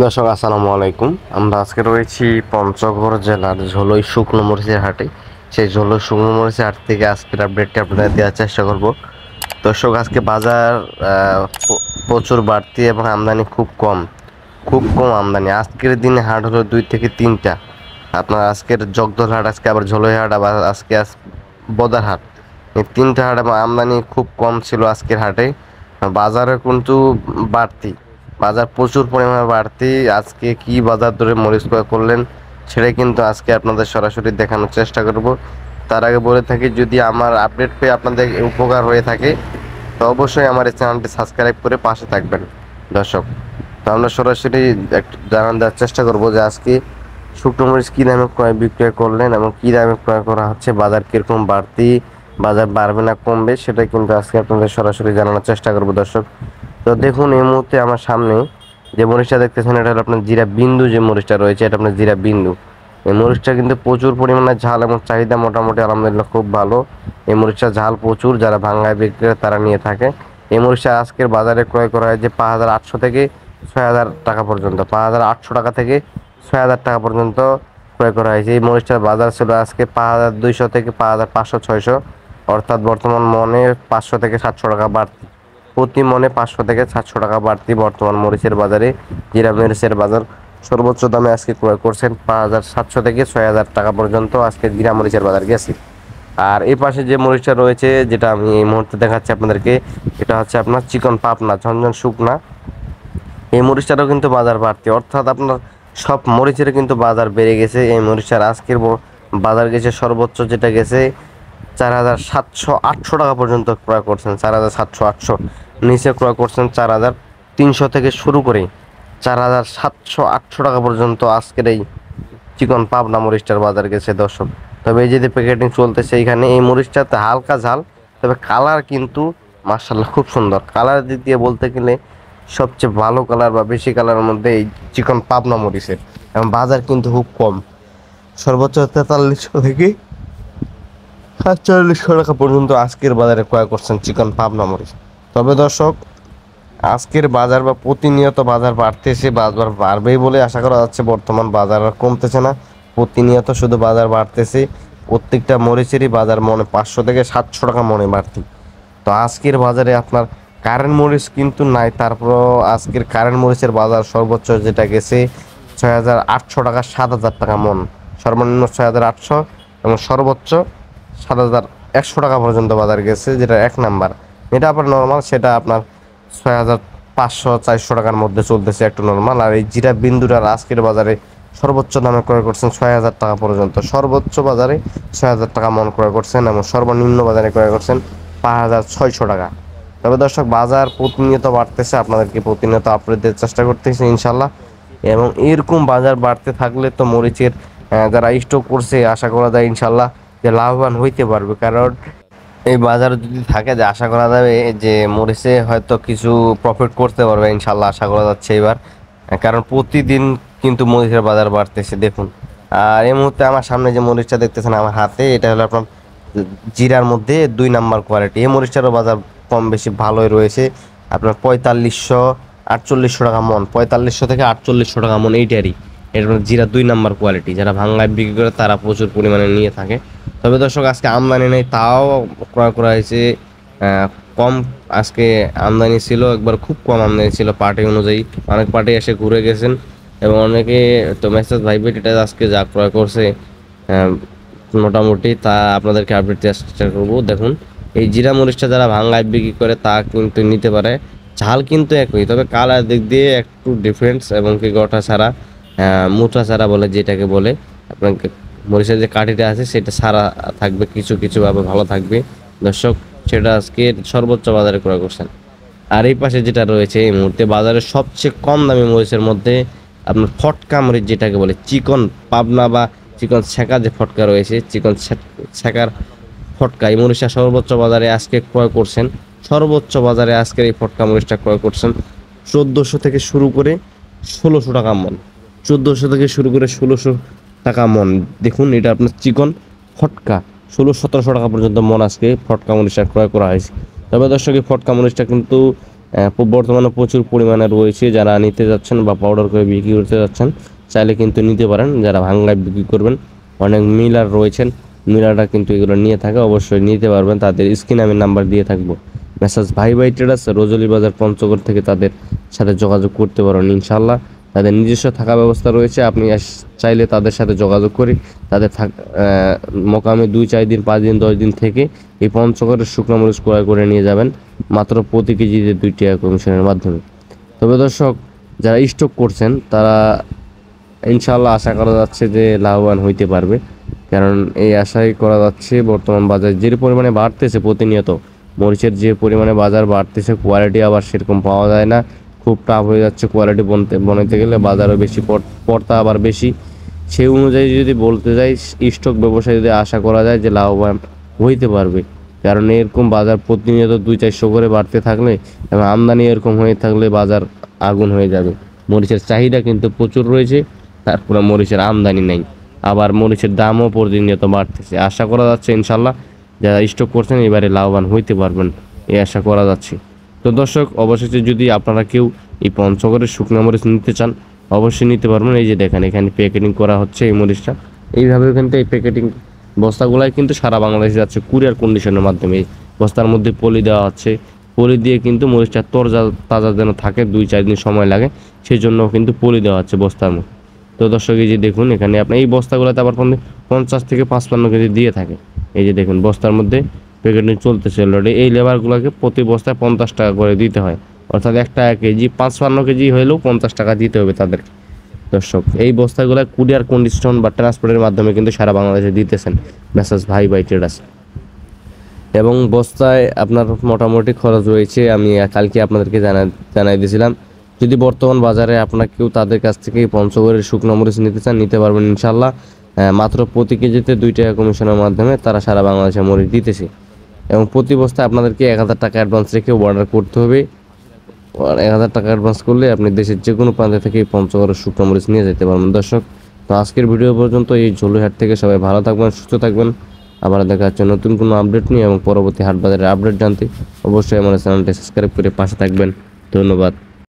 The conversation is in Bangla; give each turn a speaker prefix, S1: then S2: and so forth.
S1: দর্শক আসসালামু আলাইকুম। আমরা আজকে রয়েছি পঞ্চগড় জেলার ঝোলই শুকনো মরিচের হাটে। সেই ঝোলই শুকনো মরিচের হাট থেকে আজকের আপডেটটি আপনাদের দেওয়ার চেষ্টা করব। দর্শক আজকে বাজার প্রচুর বাড়তি এবং আমদানি খুব কম আমদানি। আজকের দিনে হাট হলো 2 থেকে 3টা। আপনার আজকের জগদল হাট, আজকে আবার ঝোলই হাট, আবার আজকে বদার হাট, এই 3টা হাট এবং আমদানি খুব কম ছিল আজকের হাটে। বাজারে কিন্তু বাড়তি, বাজার প্রচুর পরিমাণে বাড়তি। আজকে কি বাজার দরে মরিচ ক্রয় করলেন সেটাই কিন্তু আজকে আপনাদের সরাসরি দেখানোর চেষ্টা করব। তার আগে বলে থাকি, যদি আমার আপডেট পেয়ে আপনাদের উপকার হয়ে থাকে তো অবশ্যই আমার এই চ্যানেলটি সাবস্ক্রাইব করে পাশে থাকবেন। দর্শক, তো আমরা সরাসরি একটু জানান দেওয়ার চেষ্টা করব যে আজকে শুকনো মরিচ কী দামে ক্রয় বিক্রয় করলেন এবং কী দামে ক্রয় করা হচ্ছে, বাজার কীরকম বাড়তি, বাজার বাড়বে না কমবে, সেটাই কিন্তু আজকে আপনাদের সরাসরি জানানোর চেষ্টা করব। দর্শক, তো দেখুন এই মুহূর্তে আমার সামনে যে মরিচটা দেখতেছেন এটা হলো আপনার জিরা বিন্দু। যে মরিচটা রয়েছে এটা আপনার জিরা বিন্দু। এই মরিচটা কিন্তু প্রচুর পরিমাণে ঝাল এবং চাহিদা মোটামুটি আলহামদুলিল্লাহ খুব ভালো। এই মরিচটা ঝাল প্রচুর, যারা ভাঙ্গায় বিক্রি করে তারা নিয়ে থাকে। এই মরিচটা আজকের বাজারে ক্রয় করা হয় যে 5,800 থেকে 6,000 টাকা পর্যন্ত, 5,800 টাকা থেকে 6,000 টাকা পর্যন্ত ক্রয় করা হয়েছে। এই মরিচটার বাজার ছিল আজকে 5,200 থেকে 5,500 600, অর্থাৎ বর্তমান মনে 500 থেকে 700 টাকা বাড়তি। প্রতি মনে 500 থেকে 700 টাকা বাড়তি বর্তমান মরিচের বাজারে। জিরা মরিচের বাজার সর্বোচ্চ দামে আজকে ক্রয় করছেন 5,700 থেকে 6,000 টাকা পর্যন্ত আজকে জিরা মরিচের বাজার গেছে। আর এই পাশে যে মরিচটা রয়েছে, যেটা আমি এই মুহূর্তে দেখাচ্ছি আপনাদেরকে, এটা হচ্ছে আপনার চিকন পাবনা ঝনঝন শুকনা। এই মরিচটারও কিন্তু বাজার বাড়তি, অর্থাৎ আপনার সব মরিচের কিন্তু বাজার বেড়ে গেছে। এই মরিচটার আজকের বাজার গেছে সর্বোচ্চ, যেটা গেছে 4,700 800 টাকা পর্যন্ত ক্রয় করছেন। 4,700 800 নিচে ক্রয় করছেন 4,300 থেকে শুরু করে 4,700 800 টাকা পর্যন্ত আজকের এই চিকন পাবনা মরিচটার বাজার গেছে। দর্শক, তবে এই যে প্যাকেটিং চলতেছে এইখানে, এই মরিচটাতে হালকা ঝাল, তবে কালার কিন্তু মার্শাল্লাহ খুব সুন্দর। কালার দিক দিয়ে বলতে গেলে সবচেয়ে ভালো কালার বা বেশি কালারের মধ্যে এই চিকন পাবনা মরিচের, এবং বাজার কিন্তু খুব কম, সর্বোচ্চ 4300 থেকে 4700 টাকা পর্যন্ত আজকের বাজারে ক্রয় করছেন চিকন পাবনা মরিচ। তবে দর্শক, আজকের বাজার বা প্রতিনিয়ত বাজার বাড়তেছে, বাজার বাড়বেই বলে আশা করা যাচ্ছে। বর্তমান বাজার আর কমতেছে না, প্রতিনিয়ত শুধু বাজার বাড়তেছে। প্রত্যেকটা মরিচেরই বাজার মনে 500 থেকে 700 টাকা মনে বাড়তি। তো আজকের বাজারে আপনার কারেন্ট মরিচ কিন্তু নাই, তারপরও আজকের কারেন্ট মরিচের বাজার সর্বোচ্চ যেটা গেছে 6,800 টাকা 7,000 টাকা মন, সর্বনিম্ন 6,800 এবং সর্বোচ্চ 7,100 টাকা পর্যন্ত বাজার গেছে, যেটা 1 নাম্বার। এটা আপনার নর্মাল, সেটা আপনার 6,500 400 টাকার মধ্যে চলতেছে একটু নর্মাল। আর এই জিরা বিন্দুটার আজকের বাজারে সর্বোচ্চ দামে ক্রয় করছেন 6,000 টাকা পর্যন্ত, সর্বোচ্চ বাজারে 6,000 টাকা মন ক্রয় করছেন এবং সর্বনিম্ন বাজারে ক্রয় করছেন 5,600 টাকা। তবে দর্শক, বাজার প্রতিনিয়ত বাড়তেছে, আপনাদেরকে প্রতিনিয়ত আপডেট দেওয়ার চেষ্টা করতেছি ইনশাল্লাহ। এবং এরকম বাজার বাড়তে থাকলে তো মরিচের যারা স্টক করছে আশা করা যায় ইনশাল্লাহ যে লাভবান হইতে পারবে। কারণ এই বাজার যদি থাকে, যে আশা করা যাবে যে মরিচে হয়তো কিছু প্রফিট করতে পারবে ইনশাল্লাহ, আশা করা যাচ্ছে এবার। কারণ প্রতিদিন কিন্তু মরিচের বাজার বাড়তেছে দেখুন। আর এই মুহূর্তে আমার সামনে যে মরিচটা দেখতেছেন আমার হাতে, এটা হলো আপনার জিরার মধ্যে 2 নাম্বার কোয়ালিটি। এই মরিচটারও বাজার কম বেশি ভালোই রয়েছে, আপনার 4500 4800 টাকা মন, 4500 থেকে 4800 টাকা মন এইটারই। এর জিরা 2 নাম্বার কোয়ালিটি, যারা ভাঙ্গায় বিক্রি করে তারা প্রচুর পরিমাণে নিয়ে থাকে। তবে দর্শক, আজকে আমদানি নেই, তাও ক্রয় করা হয়েছে কম। আজকে আমদানি ছিল একবার, খুব কম আমদানি ছিল পার্টি অনুযায়ী। অনেক পার্টি এসে ঘুরে গেছেন এবং অনেকে তো মেসেজ ভাইবে এটা আজকে যা ক্রয় করছে মোটামুটি তা আপনাদেরকে আপডেট দেওয়ার চেষ্টা করবো। দেখুন, এই জিরা মরিচটা যারা ভাঙ্গায় বিক্রি করে তা কিন্তু নিতে পারে। ঝাল কিন্তু একই, তবে কালার দিক দিয়ে একটু ডিফারেন্স, এবং কি গঠা ছাড়া মুঠা ছাড়া বলে যেটাকে বলে, আপনাকে মরিচের যে কাঠিটা আছে সেটা সারা থাকবে, কিছু কিছু ভাবে ভালো থাকবে। দর্শক, সেটা আজকে সর্বোচ্চ বাজারে ক্রয় করছেন। আর এই পাশে যেটা রয়েছে এই মুহূর্তে বাজারে সবচেয়ে কম দামি মরিচের মধ্যে আপনার ফটকা মরিচ যেটাকে বলে, চিকন পাবনা বা চিকন ছেঁকা যে ফটকা রয়েছে, চিকন ছেঁকার ফটকা, এই মরিচটা সর্বোচ্চ বাজারে আজকে ক্রয় করছেন। সর্বোচ্চ বাজারে আজকের এই ফটকা মরিচটা ক্রয় করছেন 1400 থেকে শুরু করে 1600 টাকা মন, 1400 থেকে শুরু করে 1600 টাকা মন। দেখুন, এটা আপনার চিকন ফটকা 1600 1700 টাকা পর্যন্ত মন আজকে ফটকা মরিচটা ক্রয় করা হয়েছে। তবে দর্শক, এই ফটকা মরিচটা কিন্তু বর্তমানে প্রচুর পরিমাণে রয়েছে। যারা নিতে যাচ্ছেন বা পাউডার করে বিক্রি করতে যাচ্ছেন চাইলে কিন্তু নিতে পারেন। যারা ভাঙ্গায় বিক্রি করবেন, অনেক মিলার রয়েছেন, মিলাররা কিন্তু এগুলো নিয়ে থাকে, অবশ্যই নিতে পারবেন। তাদের স্ক্রিনে আমি নাম্বার দিয়ে থাকবো। মেসাজ ভাই ভাই ট্রেডার্স, রজলি বাজার পঞ্চগড় থেকে তাদের সাথে যোগাযোগ করতে পারেন ইনশাল্লাহ। তাদের নিজস্ব থাকা ব্যবস্থা রয়েছে, আপনি চাইলে তাদের সাথে যোগাযোগ করে তাদের মোকামে 2-4 দিন 5 দিন 10 দিন থেকে এই পঞ্চগড়ের শুকনো মরিচ ক্রয় করে নিয়ে যাবেন মাত্র প্রতি কেজিতে 2 টাকা কমিশনের মাধ্যমে। তবে দর্শক, যারা স্টক করছেন তারা ইনশাল্লাহ আশা করা যাচ্ছে যে লাভবান হইতে পারবে, কারণ এই আশাই করা যাচ্ছে। বর্তমান বাজার যে পরিমাণে বাড়তেছে প্রতিনিয়ত, মরিচের যে পরিমাণে বাজার বাড়তেছে, কোয়ালিটি আবার সেরকম পাওয়া যায় না, খুব টাফ হয়ে যাচ্ছে কোয়ালিটি বানাতে গেলে, বাজারও বেশি পড়তা আবার বেশি। সেই অনুযায়ী যদি বলতে যাই, স্টক ব্যবসায় যদি আশা করা যায় যে লাভবান হইতে পারবে, কারণ এরকম বাজার প্রতিনিয়ত 200-400 করে বাড়তে থাকলে এবং আমদানি এরকম হয়ে থাকলে বাজার আগুন হয়ে যাবে। মরিচের চাহিদা কিন্তু প্রচুর রয়েছে, তারপরে মরিচের আমদানি নেই, আবার মরিচের দামও প্রতিনিয়ত বাড়তেছে। আশা করা যাচ্ছে ইনশাল্লাহ যারা স্টক করছেন এবারে লাভবান হইতে পারবেন, এই আশা করা যাচ্ছে। তো দর্শক, অবশেষে যদি আপনারা কেউ এই পঞ্চগড়ের শুকনো মরিচ নিতে চান অবশ্যই নিতে পারবেন। এই যে দেখেন, এখানে প্যাকেটিং করা হচ্ছে এই মরিচটা, এইভাবে কিন্তু এই প্যাকেটিং বস্তাগুলাই কিন্তু সারা বাংলাদেশে যাচ্ছে কুরিয়ার কন্ডিশনের মাধ্যমে। এই বস্তার মধ্যে পলি দেওয়া হচ্ছে, পলি দিয়ে কিন্তু মরিচটা তাজা যেন থাকে, 2-4 দিন সময় লাগে, সেই জন্য কিন্তু পলি দেওয়া হচ্ছে বস্তার মধ্যে। তো দর্শক, এই যে দেখুন, এখানে আপনার এই বস্তাগুলোতে আবার 50 থেকে 55 কেজি দিয়ে থাকে। এই যে দেখুন, বস্তার মধ্যে প্যাকেটিং চলতেছে অলরেডি। এই লেবারগুলোকে প্রতি বস্তায় 50 টাকা করে দিতে হয়, অর্থাৎ 1 টাকা কেজি, 55 কেজি হলেও 50 টাকা দিতে হবে তাদেরকে। দর্শক, এই বস্তাগুলো কুরিয়ার কন্ডিশন বা ট্রান্সপোর্টের মাধ্যমে কিন্তু সারা বাংলাদেশে দিতেছেন মেসাজ ভাই ভাই ট্রেডার্স। এবং বস্তায় আপনার মোটামুটি খরচ রয়েছে, আমি কালকে আপনাদেরকে জানাই দিয়েছিলাম। যদি বর্তমান বাজারে আপনার কেউ তাদের কাছ থেকে পঞ্চগড়ের শুকনো মরিচ নিতে চান নিতে পারবেন ইনশাল্লাহ। মাত্র প্রতি কেজিতে 2 টাকা কমিশনের মাধ্যমে তারা সারা বাংলাদেশে মরিচ দিতেছে। এবং প্রতি বস্তায় আপনাদেরকে 1000 টাকা অ্যাডভান্স রেখে অর্ডার করতে হবে। 1000 টাকা অ্যাডভান্স করলে আপনি দেশের যে কোনো প্রান্ত থেকে এই পঞ্চগড়ের শুকনো মরিচ নিয়ে যেতে পারবেন। দর্শক, তো আজকের ভিডিও পর্যন্ত। এই ঝোলুহাট থেকে সবাই ভালো থাকবেন, সুস্থ থাকবেন। আবার দেখা হচ্ছে নতুন কোনো আপডেট নিয়ে, এবং পরবর্তী হাট বাজারের আপডেট জানতে অবশ্যই আমার চ্যানেলটি সাবস্ক্রাইব করে পাশে থাকবেন। ধন্যবাদ।